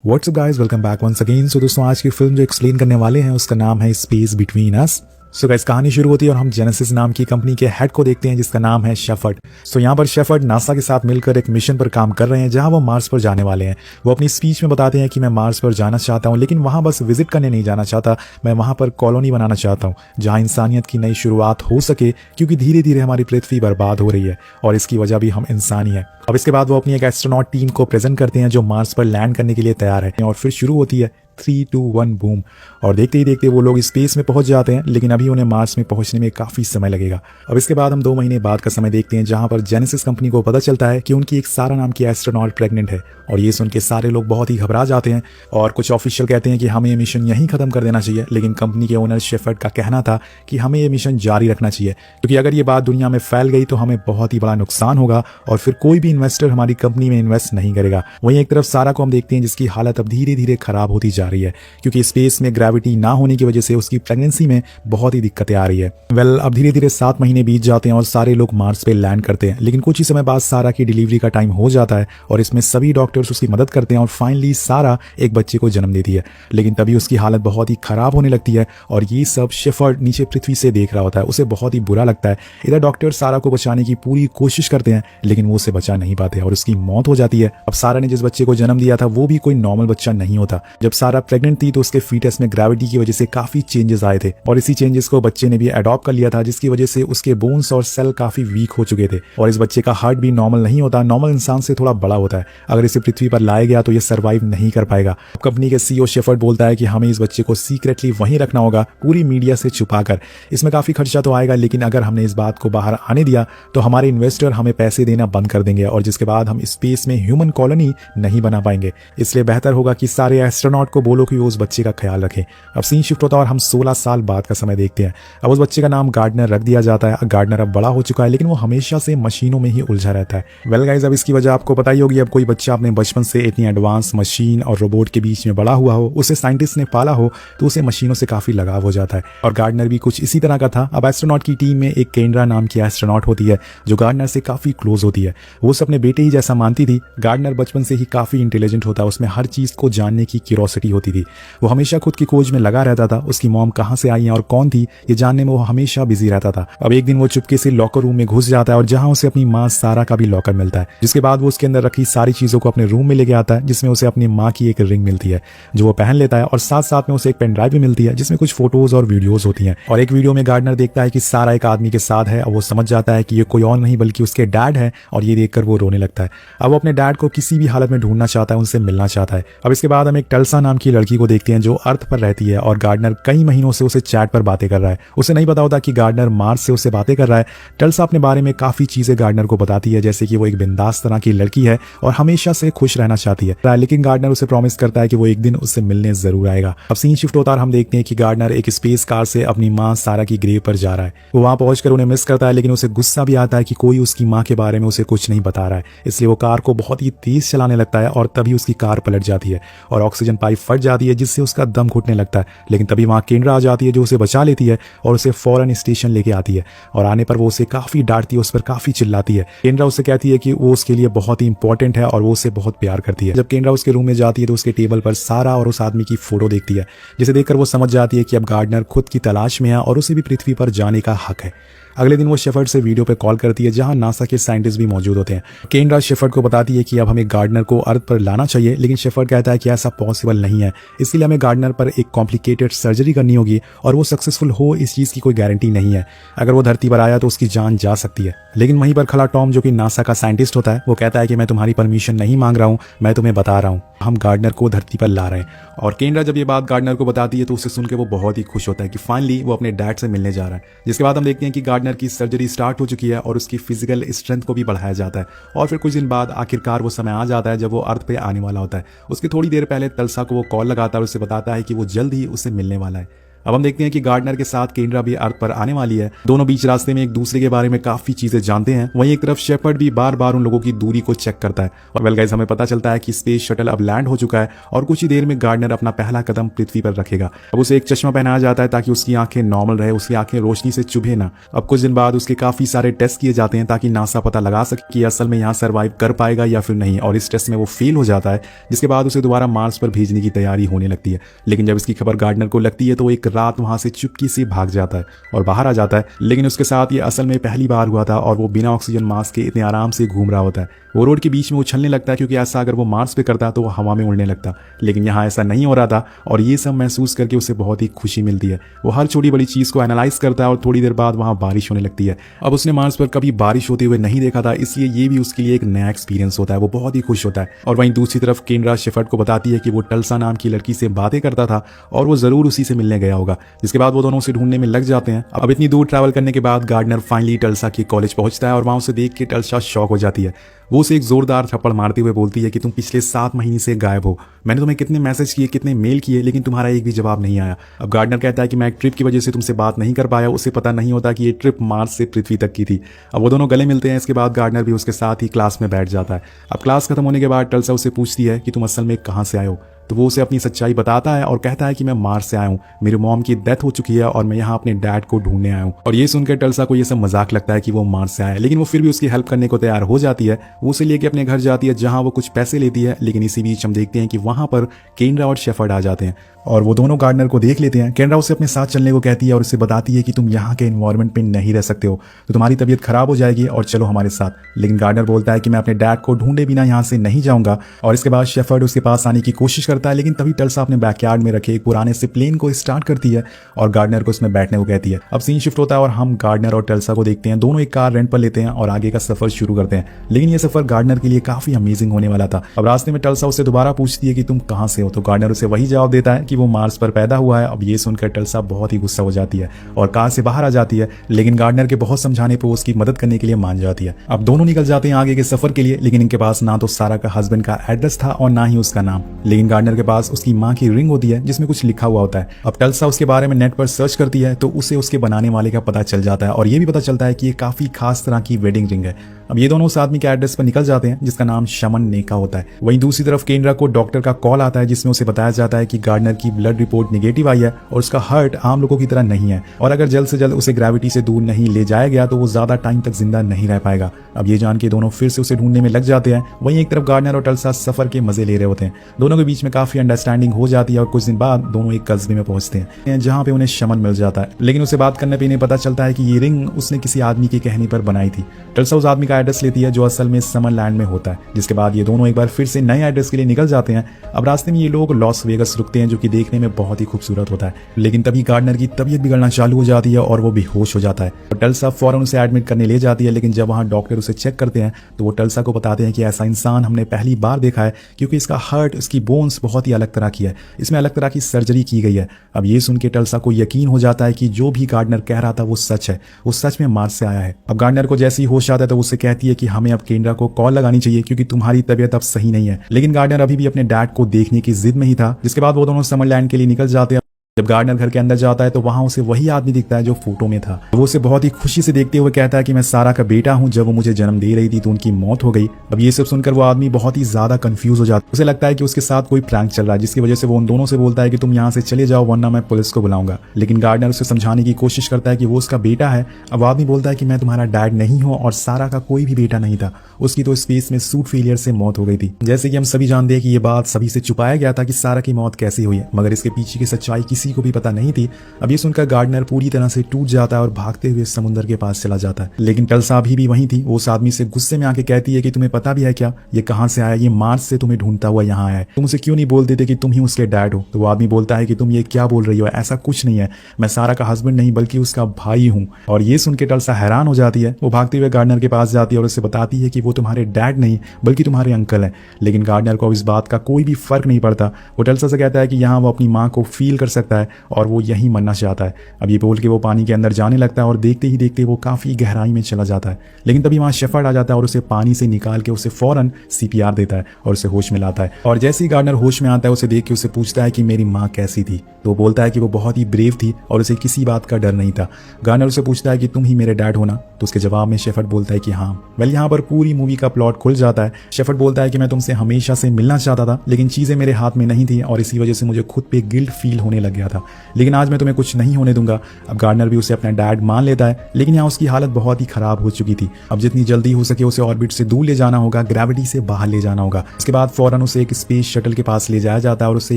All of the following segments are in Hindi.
WhatsApp guys, welcome back once again. So दोस्तों, आज की फिल्म जो एक्सप्लेन करने वाले हैं उसका नाम है space between us. So guys, कहानी शुरू होती है और हम जेनेसिस नाम की कंपनी के हेड को देखते हैं जिसका नाम है शेफर्ड। सो यहाँ पर शेफर्ड नासा के साथ मिलकर एक मिशन पर काम कर रहे हैं जहाँ वो मार्स पर जाने वाले हैं। वो अपनी स्पीच में बताते हैं कि मैं मार्स पर जाना चाहता हूँ, लेकिन वहाँ बस विजिट करने नहीं जाना चाहता, मैं वहाँ पर कॉलोनी बनाना चाहता हूँ जहाँ इंसानियत की नई शुरुआत हो सके, क्योंकि धीरे धीरे हमारी पृथ्वी बर्बाद हो रही है और इसकी वजह भी हम इंसान ही है। अब इसके बाद वो अपनी एक एस्ट्रोनॉट टीम को प्रेजेंट करते हैं जो मार्स पर लैंड करने के लिए तैयार है और फिर शुरू होती है 3, 2, 1 बूम। और देखते ही देखते वो लोग स्पेस में पहुंच जाते हैं, लेकिन अभी उन्हें मार्स में पहुंचने में काफी समय लगेगा। अब इसके बाद हम 2 महीने बाद का समय देखते हैं जहां पर जेनेसिस कंपनी को पता चलता है कि उनकी एक सारा नाम की एस्ट्रोनॉट प्रेग्नेंट है और ये सुन के सारे लोग बहुत ही घबरा जाते हैं और कुछ ऑफिशियल कहते हैं कि हमें ये मिशन यहीं खत्म कर देना चाहिए, लेकिन कंपनी के ओनर शेफर्ड का कहना था कि हमें ये मिशन जारी रखना चाहिए, क्योंकि अगर ये बात दुनिया में फैल गई तो हमें बहुत ही बड़ा नुकसान होगा और फिर कोई भी इन्वेस्टर हमारी कंपनी में इन्वेस्ट नहीं करेगा। वहीं एक तरफ सारा को हम देखते हैं जिसकी हालत अब धीरे धीरे खराब होती जा रही है, क्योंकि स्पेस में ग्रेविटी ना होने की वजह से उसकी प्रेगनेंसी में बहुत ही दिक्कतें आ रही है। अब धीरे धीरे 7 महीने बीत जाते हैं और सारे लोग मार्स पे लैंड करते हैं, लेकिन कुछ ही समय बाद सारा की डिलीवरी का टाइम हो जाता है और इसमें सभी डॉक्टर्स उसकी मदद करते हैं और फाइनली सारा एक बच्चे को जन्म देती है। लेकिन तभी उसकी हालत बहुत ही खराब होने लगती है और ये सब शेफर्ड नीचे पृथ्वी से देख रहा होता है। उसे बहुत ही बुरा लगता है। इधर डॉक्टर सारा को बचाने की पूरी कोशिश करते हैं, लेकिन वो उसे बचा नहीं पाते और उसकी मौत हो जाती है। अब सारा ने जिस बच्चे को जन्म दिया था वो भी कोई नॉर्मल बच्चा नहीं होता। जब सारा प्रेग्नेंट थी तो उसके फीटस में ग्रेविटी की वजह से काफी चेंजेस आए थे और इसी चेंजेस को बच्चे ने भी अडॉप्ट कर लिया था, जिसकी वजह से उसके बोन्स और सेल काफी वीक हो चुके थे और इस बच्चे का हार्ट भी नॉर्मल नहीं होता, नॉर्मल इंसान से थोड़ा बड़ा होता है। अगर इसे पृथ्वी पर लाया गया तो ये सर्वाइव नहीं कर पाएगा। कंपनी के सीईओ शेफर्ड बोलता है कि हमें इस बच्चे को सीक्रेटली वहीं रखना होगा, पूरी मीडिया से छुपाकर। इसमें काफी खर्चा तो आएगा, लेकिन अगर हमने इस बात को बाहर आने दिया तो हमारे इन्वेस्टर हमें पैसे देना बंद कर देंगे और जिसके बाद हम स्पेस में ह्यूमन कॉलोनी नहीं बना पाएंगे। इसलिए बेहतर होगा कि सारे एस्ट्रोनॉट को बोलो कि वो उस बच्चे का ख्याल रखें। अब सीन शिफ्ट होता है और हम 16 साल बाद का समय देखते हैं। अब उस बच्चे का नाम गार्डनर रख दिया जाता है। गार्डनर अब बड़ा हो चुका है, लेकिन वो हमेशा से मशीनों में ही उलझा रहता है। वेल गाइस, अब इसकी वजह आपको पता ही होगी। अब कोई बच्चा अपने बचपन से इतनी एडवांस मशीन और रोबोट के बीच में बड़ा हुआ हो, उसे साइंटिस्ट ने पाला हो, तो उसे मशीनों से काफी लगाव हो जाता है और गार्डनर भी कुछ इसी तरह का था। अब एस्ट्रोनॉट की टीम में एक केंड्रा नाम की एस्ट्रोनॉट होती है जो गार्डनर से काफी क्लोज होती है। वो उसे अपने बेटे ही जैसा मानती थी। गार्डनर बचपन से ही काफी इंटेलिजेंट होता, उसमें हर चीज को जानने की क्यूरोसिटी होती थी। वो हमेशा खुद की खोज में लगा रहता था। उसकी मॉम कहाँ से आई है और कौन थी ये जानने में वो हमेशा बिजी रहता था। अब एक दिन वो चुपके से लॉकर रूम में घुस जाता है और जहां उसे अपनी माँ सारा का भी लॉकर मिलता है, जिसके बाद वो उसके अंदर रखी सारी चीजों को अपने रूम में लेके आता है, जिसमें उसे अपनी माँ की एक रिंग मिलती है जो वो पहन लेता है और साथ साथ में उसे एक पेन ड्राइव भी मिलती है जिसमें कुछ फोटोज और वीडियोज होती हैं। और एक वीडियो में गार्डनर देखता है कि सारा एक आदमी के साथ है और वो समझ जाता है कि ये कोई और नहीं बल्कि उसके डैड है और ये देखकर वो रोने लगता है। अब वो अपने डैड को किसी भी हालत में ढूंढना चाहता है, उनसे मिलना चाहता है। अब इसके बाद हम एक टल्सा नाम की लड़की को देखते हैं जो अर्थ पर रहती है और गार्डनर कई महीनों से उसे चैट पर बातें कर रहा है। उसे नहीं पता होता कि गार्डनर मार्स से उससे बातें कर रहा है। टल्सा अपने बारे में काफी चीजें गार्डनर को बताती है, जैसे कि वो एक बिंदास तरह की लड़की है और हमेशा से खुश रहना चाहती है, लेकिन गार्डनर उसे प्रॉमिस करता है कि वो एक दिन उससे मिलने जरूर आएगा। अब सीन शिफ्ट होता है और हम देखते हैं कि गार्डनर एक स्पेस कार से अपनी माँ सारा की ग्रेव पर जा रहा है। वो वहां पहुंचकर उन्हें मिस करता है, लेकिन उसे गुस्सा भी आता है कि कोई उसकी माँ के बारे में उसे कुछ नहीं बता रहा है। इसलिए वो कार को बहुत ही तेज चलाने लगता है और तभी उसकी कार पलट जाती है और ऑक्सीजन पाइप फट जाती है, जिससे उसका दम घुटने लगता है। लेकिन तभी वहां केंद्रा आ जाती है जो उसे बचा लेती है और उसे फौरन स्टेशन लेके आती है और आने पर वो उसे काफी डांटती है, उस पर काफी चिल्लाती है। केंद्रा उससे कहती है कि वो उसके लिए बहुत ही इंपॉर्टेंट है और वो उसे बहुत प्यार करती है। जब केंद्रा उसके रूम में जाती है तो उसके टेबल पर सारा और उस आदमी की फोटो देखती है, जिसे देखकर वो समझ जाती है कि अब गार्डनर खुद की तलाश में है और उसे भी पृथ्वी पर जाने का हक है। अगले दिन वो शेफर्ड से वीडियो पे कॉल करती है जहां नासा के साइंटिस्ट भी मौजूद होते हैं। केंद्रा शेफर्ड को बताती है कि अब हमें गार्डनर को अर्थ पर लाना चाहिए, लेकिन शेफर्ड कहता है कि ऐसा पॉसिबल नहीं है, इसलिए हमें गार्डनर पर एक कॉम्प्लिकेटेड सर्जरी करनी होगी और वो सक्सेसफुल हो इस चीज की कोई गारंटी नहीं है। अगर वो धरती पर आया तो उसकी जान जा सकती है। लेकिन वहीं पर खड़ा टॉम, जो कि नासा का साइंटिस्ट होता है, वो कहता है कि मैं तुम्हारी परमिशन नहीं मांग रहा हूँ, मैं तुम्हें बता रहा हूँ, हम गार्डनर को धरती पर ला रहे हैं। और केंद्रा जब ये बात गार्डनर को बताती है तो उसे सुनकर वो बहुत ही खुश होता है कि फाइनली वो अपने डैड से मिलने जा रहा है। जिसके बाद हम देखते हैं कि गार्डनर की सर्जरी स्टार्ट हो चुकी है और उसकी फिजिकल स्ट्रेंथ को भी बढ़ाया जाता है और फिर कुछ दिन बाद आखिरकार वो समय आ जाता है जब वो अर्थ पे आने वाला होता है। उसके थोड़ी देर पहले तलसा को वो कॉल लगाता है और उसे बताता है कि वो जल्द ही उससे मिलने वाला है। अब हम देखते हैं कि गार्डनर के साथ केंड्रा भी अर्थ पर आने वाली है। दोनों बीच रास्ते में एक दूसरे के बारे में काफी चीजें जानते हैं। वहीं एक तरफ शेफर्ड भी बार बार उन लोगों की दूरी को चेक करता है। और वेल गाइस, हमें पता चलता है कि स्पेस शटल अब लैंड हो चुका है और कुछ ही देर में गार्डनर अपना पहला कदम पृथ्वी पर रखेगा। अब उसे एक चश्मा पहनाया जाता है ताकि उसकी आंखें नॉर्मल रहे, उसकी आंखें रोशनी से चुभे ना। अब कुछ दिन बाद उसके काफी सारे टेस्ट किए जाते हैं ताकि नासा पता लगा सके कि असल में यहाँ सर्वाइव कर पाएगा या फिर नहीं, और इस टेस्ट में वो फेल हो जाता है, जिसके बाद उसे दोबारा मार्स पर भेजने की तैयारी होने लगती है। लेकिन जब इसकी खबर गार्डनर को लगती है तो वो एक रात वहां से चुपकी से भाग जाता है और बाहर आ जाता है। लेकिन उसके साथ ये असल में पहली बार हुआ था और वो बिना ऑक्सीजन मास्क के इतने आराम से घूम रहा होता है। वो रोड के बीच में उछलने लगता है, क्योंकि ऐसा अगर वो मार्स पे करता तो वो हवा में उड़ने लगता। लेकिन यहाँ ऐसा नहीं हो रहा था और ये सब महसूस करके उसे बहुत ही खुशी मिलती है। वो हर छोटी बड़ी चीज को एनालाइज करता है और थोड़ी देर बाद वहाँ बारिश होने लगती है। अब उसने मार्स पर कभी बारिश होते हुए नहीं देखा था, इसलिए ये भी उसके लिए एक नया एक्सपीरियंस होता है। वो बहुत ही खुश होता है। और वहीं दूसरी तरफ केंड्रा शेफर्ड को बताती है कि वो टल्सा नाम की लड़की से बातें करता था और वो जरूर उसी से मिलने गया होगा, जिसके बाद वो दोनों उसे ढूंढने में लग जाते हैं। अब इतनी दूर ट्रैवल करने के बाद गार्डनर फाइनली टल्सा के कॉलेज पहुंचता है और वहां उसे देख के टल्सा शॉक हो जाती है। वो उसे एक जोरदार थप्पड़ मारते हुए बोलती है कि तुम पिछले 7 महीने से गायब हो। मैंने तुम्हें कितने मैसेज किए, कितने मेल किए, लेकिन तुम्हारा एक भी जवाब नहीं आया। अब गार्डनर कहता है कि मैं एक ट्रिप की वजह से तुमसे बात नहीं कर पाया। उसे पता नहीं होता कि ये ट्रिप मार्स से पृथ्वी तक की थी। अब वो दोनों गले मिलते हैं। इसके बाद गार्डनर भी उसके साथ ही क्लास में बैठ जाता है। अब क्लास खत्म होने के बाद टल्सा उसे पूछती है कि तुम असल में कहाँ से आए हो। तो वो उसे अपनी सच्चाई बताता है और कहता है कि मैं मार्स से आया हूँ, मेरी मॉम की डेथ हो चुकी है और मैं यहाँ अपने डैड को ढूंढने आया हूँ। और ये सुनकर टल्सा को ये सब मजाक लगता है कि वो मार्स से आया है, लेकिन वो फिर भी उसकी हेल्प करने को तैयार हो जाती है। वो उसे लेके अपने घर जाती है, जहाँ वो कुछ पैसे लेती है। लेकिन इसी बीच हम देखते हैं कि वहां पर केंड्रा और शेफर्ड आ जाते हैं और वो दोनों गार्डनर को देख लेते हैं। केंड्रा उसे अपने साथ चलने को कहती है और उसे बताती है कि तुम यहाँ के एनवायरनमेंट में नहीं रह सकते हो, तो तुम्हारी तबीयत खराब हो जाएगी और चलो हमारे साथ। लेकिन गार्डनर बोलता है कि मैं अपने डैड को ढूंढे बिना यहाँ से नहीं जाऊंगा। और इसके बाद शेफर्ड उसके पास आने की कोशिश करता है, लेकिन तभी टल्सा अपने बैकयार्ड में रखे एक पुराने से प्लेन को स्टार्ट करती है और गार्डनर को उसमें बैठने को कहती है। अब सीन शिफ्ट होता है और हम गार्डनर और टल्सा को देखते हैं। दोनों एक कार रेंट पर लेते हैं और आगे का सफर शुरू करते हैं। लेकिन ये सफर गार्डनर के लिए काफी अमेजिंग होने वाला था। अब रास्ते में टल्सा उससे दोबारा पूछती है कि तुम कहाँ से हो, तो गार्डनर उसे वही जवाब देता है कि वो मार्स पर पैदा हुआ है। अब ये सुनकर टल्सा बहुत ही गुस्सा हो जाती है और कार से बाहर आ जाती है। लेकिन गार्डनर के बहुत समझाने पर उसकी मदद करने के लिए मान जाती है। अब दोनों निकल जाते हैं आगे के सफर के लिए। लेकिन इनके पास ना तो सारा का हस्बैंड का एड्रेस था और ना ही उसका नाम। लेकिन गार्डनर के पास उसकी माँ की रिंग होती है जिसमें कुछ लिखा हुआ होता है। अब टल्सा उसके बारे में नेट पर सर्च करती है तो उसे उसके बनाने वाले का पता चल जाता है और ये भी पता चलता है कि ये काफी खास तरह की वेडिंग रिंग है। अब ये दोनों उस आदमी के एड्रेस पर निकल जाते हैं जिसका नाम शमन नेका होता है। वहीं दूसरी तरफ केंड्रा को डॉक्टर का कॉल आता है जिसमें उसे बताया जाता है कि गार्डनर की ब्लड रिपोर्ट नेगेटिव आई है और उसका हार्ट आम लोगों की तरह नहीं है और अगर जल्द से जल्द उसे ग्रेविटी से दूर नहीं ले जाया गया तो वो ज्यादा टाइम तक जिंदा नहीं रह पाएगा। अब ये जान के दोनों फिर से उसे ढूंढने में लग जाते हैं। वहीं एक तरफ गार्डनर और टल्सा सफर के मजे ले रहे होते हैं। दोनों के बीच में काफी अंडरस्टैंडिंग हो जाती है और कुछ दिन बाद दोनों एक कस्बे में पहुंचते हैं जहां पे उन्हें शमन मिल जाता है। लेकिन उसे बात करने पे इन्हें पता चलता है कि ये रिंग उसने किसी आदमी के कहने पर बनाई थी। टल्सा उस आदमी का एड्रेस लेती है जो असल में समरलैंड में होता है, जिसके बाद ये दोनों एक बार फिर से नए एड्रेस के लिए निकल जाते हैं। अब रास्ते में ये लोग लॉस वेगस रुकते हैं जो कि देखने में बहुत ही खूबसूरत होता है। लेकिन तभी गार्डनर की तबीयत बिगड़ना चालू हो जाती है और वो बेहोश हो जाता है। तो टल्सा फौरन उसे एडमिट करने ले जाती है। लेकिन जब वहाँ डॉक्टर उसे चेक करते हैं तो वो टल्सा को बताते हैं कि ऐसा इंसान हमने पहली बार देखा है क्योंकि इसका हार्ट, इसकी बोन्स बहुत ही अलग तरह की है, इसमें अलग तरह की सर्जरी की गई है। अब ये सुन के टल्सा को यकीन हो जाता है कि जो भी गार्डनर कह रहा था वो सच है, वो सच में मार्स से आया है। अब गार्डनर को जैसे ही होश आता है तो उससे कहती है कि हमें अब केंड्रा को कॉल लगानी चाहिए क्योंकि तुम्हारी तबीयत अब सही नहीं है। लेकिन गार्डनर अभी भी अपने डैड को देखने की जिद में ही था। जिसके बाद वो दोनों समरलैंड के लिए निकल जाते हैं। जब गार्डनर घर के अंदर जाता है तो वहां उसे वही आदमी दिखता है जो फोटो में था। वो उसे बहुत ही खुशी से देखते हुए कहता है कि मैं सारा का बेटा हूं, जब वो मुझे जन्म दे रही थी तो उनकी मौत हो गई। अब ये सब सुनकर वो आदमी बहुत ही ज्यादा कंफ्यूज हो जाता है। उसे लगता है कि उसके साथ कोई प्रैंक चल रहा है, जिसकी वजह से वो उन दोनों से बोलता है कि तुम यहाँ से चले जाओ वरना मैं पुलिस को बुलाऊंगा। लेकिन गार्डनर उसे समझाने की कोशिश करता है कि वो उसका बेटा है। अब आदमी बोलता है कि मैं तुम्हारा डैड नहीं हूँ और सारा का कोई भी बेटा नहीं था, उसकी तो स्पेस में सूट फेलियर से मौत हो गई थी। जैसे कि हम सभी जानते हैं कि ये बात सभी से छुपाया गया था कि सारा की मौत कैसे हुई है, मगर इसके पीछे की सच्चाई किसी को भी पता नहीं थी। अब ये सुनकर गार्डनर पूरी तरह से टूट जाता है और भागते हुए समुद्र के पास चला जाता है। लेकिन टल्सा अभी भी वहीं थी। वो उस आदमी से गुस्से में आके कहती है कि तुम्हें पता भी है क्या, ये कहां से आया, ये मार्स से तुम्हें ढूंढता हुआ यहाँ आया है, तुम उसे क्यों नहीं बोल देते कि तुम ही उसके डैड हो। तो वो आदमी बोलता है कि तुम ये क्या बोल रही हो, ऐसा कुछ नहीं है, मैं सारा का हस्बैंड नहीं बल्कि उसका भाई हूँ। और ये सुन के टल्सा हैरान हो जाती है। वो भागते हुए गार्डनर के पास जाती है और उससे बताती है कि वो तुम्हारे डैड नहीं बल्कि तुम्हारे अंकल है। लेकिन गार्डनर को इस बात का कोई भी फर्क नहीं पड़ता। वो टल्सा से कहता है कि यहाँ वो अपनी माँ को फील कर सकता है और वो यहीं मरना चाहता है। अब ये बोल के वो पानी के अंदर जाने लगता है और देखते ही देखते वो काफी गहराई में चला जाता है। लेकिन तभी वहां शेफर्ड आ जाता है और उसे पानी से निकाल के उसे फौरन CPR देता है और उसे होश में लाता है। और जैसे ही गार्डनर होश में आता है उसे देख के उसे पूछता है कि मेरी माँ कैसी थी। तो वो बोलता है कि वो बहुत ही ब्रेव थी और उसे किसी बात का डर नहीं था। गार्नर उसे पूछता है कि तुम ही मेरे डैड हो ना, तो उसके जवाब में शेफर्ड बोलता है कि हाँ। वेल यहाँ पर पूरी मूवी का प्लॉट खुल जाता है। शेफर्ड बोलता है कि मैं तुमसे हमेशा से मिलना चाहता था, लेकिन चीजें मेरे हाथ में नहीं थी और इसी वजह से मुझे खुद पे गिल्ट फील होने लग गया था, लेकिन आज मैं तुम्हें कुछ नहीं होने दूंगा। अब गार्डनर भी उसे अपना डैड मान लेता है, लेकिन यहाँ उसकी हालत बहुत ही खराब हो चुकी थी। अब जितनी जल्दी हो सके उसे ऑर्बिट से दूर ले जाना होगा, ग्रेविटी से बाहर ले जाना होगा। इसके बाद फौरन उसे एक स्पेस शटल के पास ले जाया जाता है और उसे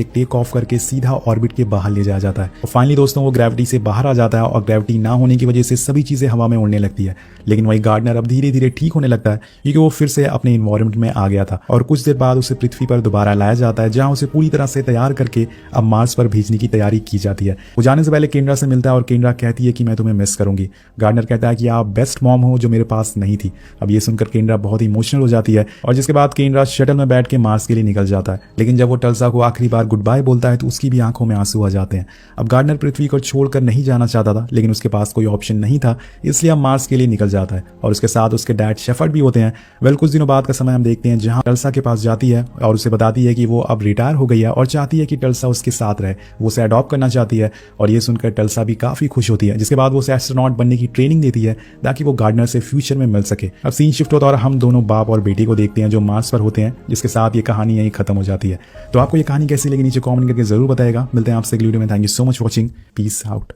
एक टेक ऑफ करके सीधा ऑर्बिट के बाहर ले जाया जाता है। और फाइनली दोस्तों वो ग्रेविटी से बाहर आ जाता है और ग्रेविटी ना होने की वजह से सभी चीजें हवा में उड़ने लगती है। लेकिन वही गार्डनर अब धीरे धीरे ठीक होने लगता है क्योंकि वो फिर से अपने इन्वायरमेंट में आ गया था और कुछ देर बाद उसे पृथ्वी पर दोबारा लाया जाता है, जहां उसे पूरी तरह से तैयार करके अब मार्स पर भेजने की तैयारी की जाती है। वो जाने से पहले केंड्रा से मिलता है और केंड्रा कहती है कि मैं तुम्हें मिस करूंगी। गार्डनर कहता है कि आप बेस्ट मॉम हो जो मेरे पास नहीं थी। अब ये सुनकर केंड्रा बहुत ही इमोशनल हो जाती है और जिसके बाद केंड्रा शटल में बैठ के मार्स के लिए निकल जाता है। लेकिन जब वो टल्सा को आखिरी बार गुड बाय बोलता है तो उसकी भी आंखों में आंसू आ जाते हैं। अब गार्डनर पृथ्वी को छोड़कर नहीं जाना चाहता था, लेकिन उसके पास कोई ऑप्शन नहीं था, इसलिए अब मार्स के लिए निकल जाता है और उसके साथ उसके डैड शेफर्ड भी होते हैं। वेल कुछ दिनों बाद का समय हम देखते हैं जहां टल्सा के पास जाती है और उसे बताती है कि वो अब रिटायर हो गई है और चाहती है कि टल्सा उसके साथ रहे। वो उसे अडॉप्ट करना चाहती है और ये सुनकर टल्सा भी काफी खुश होती है। जिसके बाद वो उसे एस्ट्रोनॉट बनने की ट्रेनिंग देती है ताकि वो गार्डनर से फ्यूचर में मिल सके। अब सीन शिफ्ट होता है और हम दोनों बाप और बेटी को देखते हैं जो मार्स पर होते हैं, जिसके साथ ये कहानी यहीं खत्म हो जाती है। तो आपको ये कहानी कैसी लगी नीचे कमेंट करके जरूर बताएगा। मिलते हैं आपसे अगली वीडियो में। Thank you so much watching. Peace out.